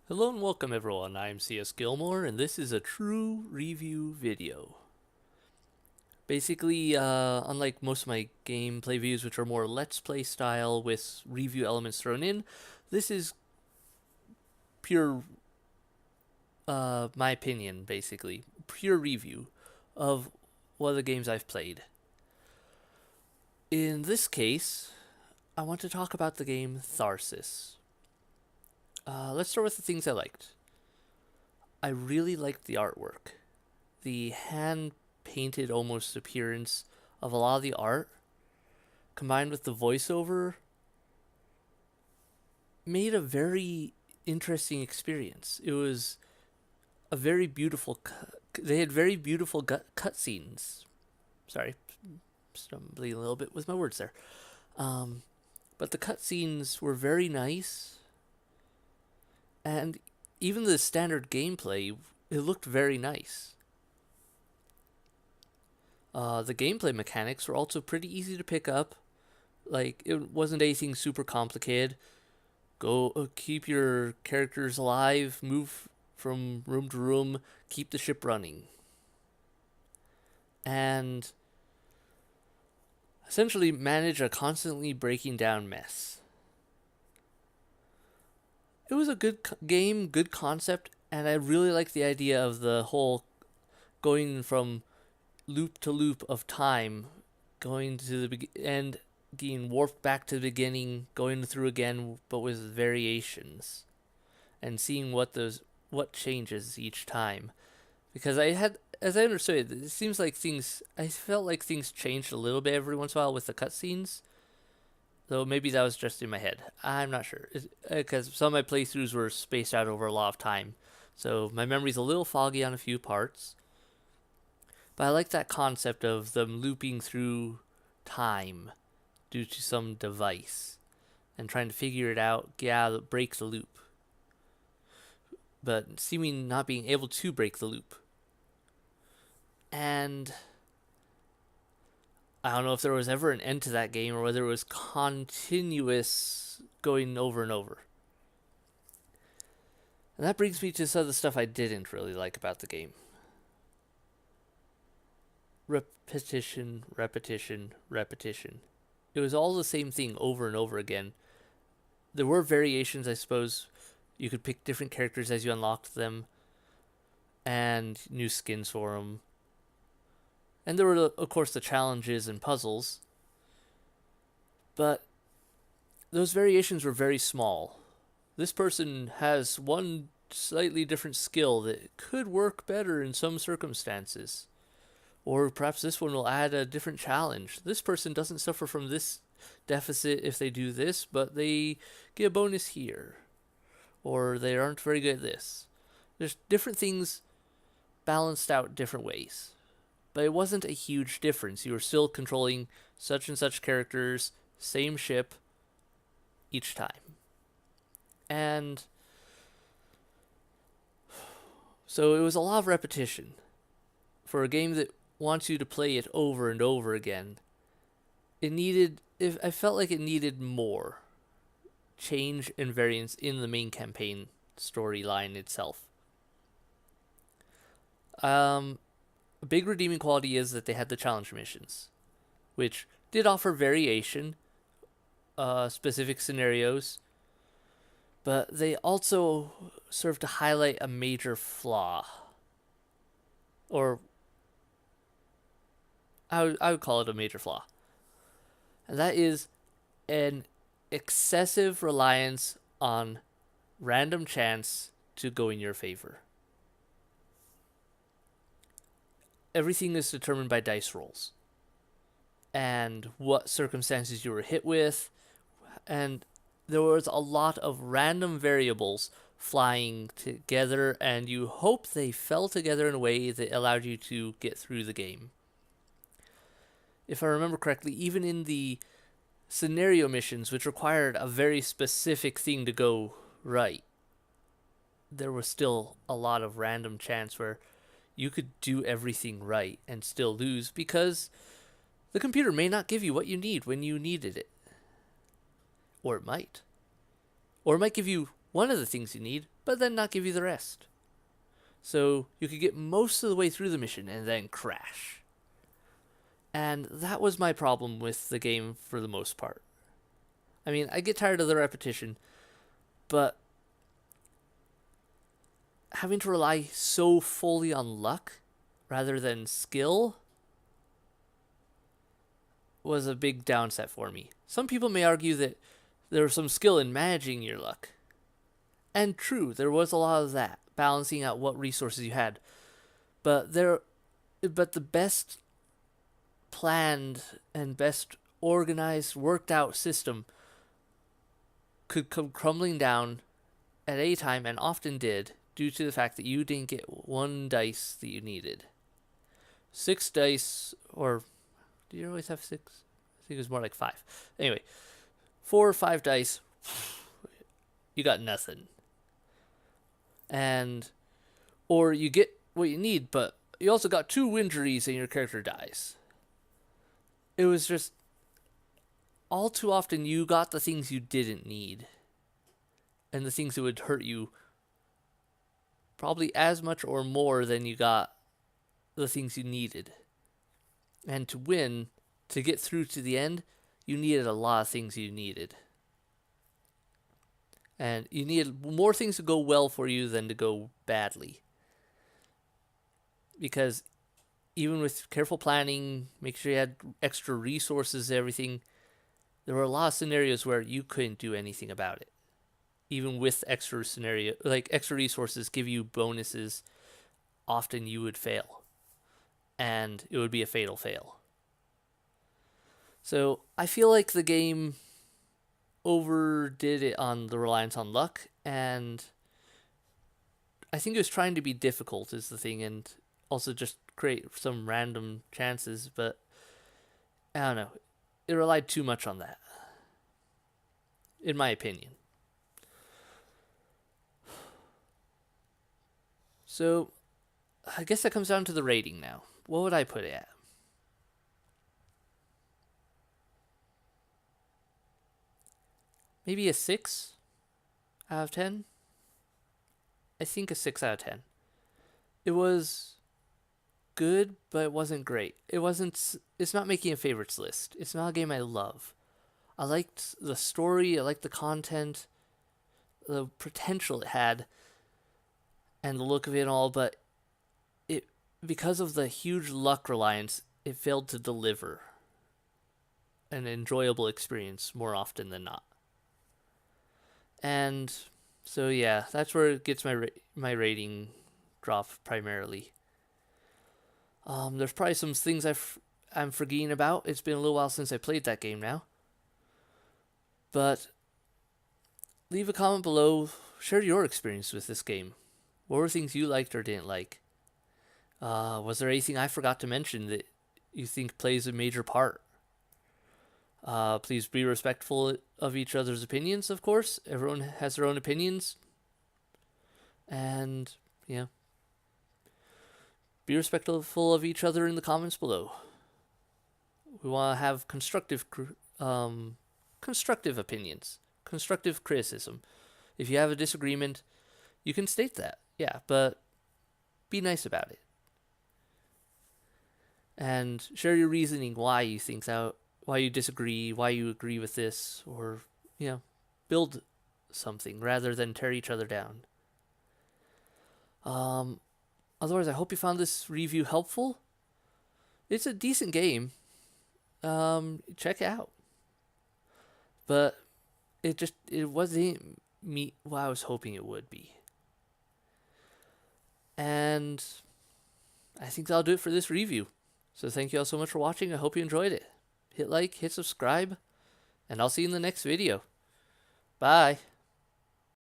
Hello and welcome everyone, I'm C.S.Gilmore and this is a true review video. Basically, unlike most of my gameplay videos which are more let's play style with review elements thrown in, this is pure, my opinion basically, pure review of one of the games I've played. In this case, I want to talk about the game Tharsis. Let's start with the things I liked. I really liked the artwork. The hand painted almost appearance of a lot of the art combined with the voiceover made a very interesting experience. It was a very beautiful they had very beautiful cutscenes. Sorry, stumbling a little bit with my words there. But the cutscenes were very nice, and even the standard gameplay, it looked very nice. The gameplay mechanics were also pretty easy to pick up. Like, it wasn't anything super complicated. Keep your characters alive, move from room to room, keep the ship running. And essentially manage a constantly breaking down mess. It was a good game, good concept, and I really liked the idea of the whole going from loop to loop of time, going to the end, getting warped back to the beginning, going through again, but with variations, and seeing what changes each time. Because as I understood it seems like I felt like things changed a little bit every once in a while with the cutscenes. Though maybe that was just in my head. I'm not sure. Because some of my playthroughs were spaced out over a lot of time. So my memory's a little foggy on a few parts. But I like that concept of them looping through time due to some device and trying to figure it out, break the loop. But seeming not being able to break the loop. And I don't know if there was ever an end to that game or whether it was continuous going over and over. And that brings me to some of the stuff I didn't really like about the game. Repetition, repetition, repetition. It was all the same thing over and over again. There were variations, I suppose. You could pick different characters as you unlocked them, and new skins for them. And there were, of course, the challenges and puzzles. But those variations were very small. This person has one slightly different skill that could work better in some circumstances. Or perhaps this one will add a different challenge. This person doesn't suffer from this deficit if they do this, but they get a bonus here. Or they aren't very good at this. There's different things balanced out different ways. But it wasn't a huge difference. You were still controlling such and such characters, same ship, each time. And so it was a lot of repetition. For a game that wants you to play it over and over again, I felt like it needed more change and variance in the main campaign storyline itself. A big redeeming quality is that they had the challenge missions, which did offer variation, specific scenarios, but they also served to highlight a major flaw. Or I would call it a major flaw. And that is an excessive reliance on random chance to go in your favor. Everything is determined by dice rolls and what circumstances you were hit with, and there was a lot of random variables flying together, and you hope they fell together in a way that allowed you to get through the game. If I remember correctly, even in the scenario missions, which required a very specific thing to go right, there was still a lot of random chance where you could do everything right and still lose because the computer may not give you what you need when you needed it. Or it might. Or it might give you one of the things you need, but then not give you the rest. So you could get most of the way through the mission and then crash. And that was my problem with the game for the most part. I mean, I get tired of the repetition, but having to rely so fully on luck rather than skill was a big downside for me. Some people may argue that there was some skill in managing your luck. And true, there was a lot of that, balancing out what resources you had. But the best planned and best organized, worked out system could come crumbling down at any time, and often did, due to the fact that you didn't get one dice that you needed. 6 dice, or do you always have 6? I think it was more like 5. Anyway, 4 or 5 dice, you got nothing. And, or you get what you need, but you also got 2 injuries and your character dies. It was just, all too often you got the things you didn't need. And the things that would hurt you probably as much or more than you got the things you needed. And to win, to get through to the end, you needed a lot of things you needed. And you needed more things to go well for you than to go badly. Because even with careful planning, make sure you had extra resources, everything, there were a lot of scenarios where you couldn't do anything about it. Even with extra resources give you bonuses, often you would fail. And it would be a fatal fail. So I feel like the game overdid it on the reliance on luck, and I think it was trying to be difficult is the thing, and also just create some random chances, but I don't know. It relied too much on that, in my opinion. So, I guess that comes down to the rating now. What would I put it at? Maybe a 6 out of 10? I think a 6 out of 10. It was good, but it wasn't great. It's not making a favorites list. It's not a game I love. I liked the story, I liked the content, the potential it had, and the look of it and all, but because of the huge luck reliance, it failed to deliver an enjoyable experience more often than not. And so yeah, that's where it gets my rating drop primarily. There's probably some things I'm forgetting about. It's been a little while since I played that game now. But leave a comment below. Share your experience with this game. What were things you liked or didn't like? Was there anything I forgot to mention that you think plays a major part? Please be respectful of each other's opinions, of course. Everyone has their own opinions. And, yeah. Be respectful of each other in the comments below. We want to have constructive opinions, constructive criticism. If you have a disagreement, you can state that, yeah, but be nice about it. And share your reasoning why you think that, why you disagree, why you agree with this, or, build something rather than tear each other down. Otherwise, I hope you found this review helpful. It's a decent game. Check it out. But it wasn't what I was hoping it would be. And I think that'll do it for this review. So thank you all so much for watching. I hope you enjoyed it. Hit like, hit subscribe, and I'll see you in the next video. Bye.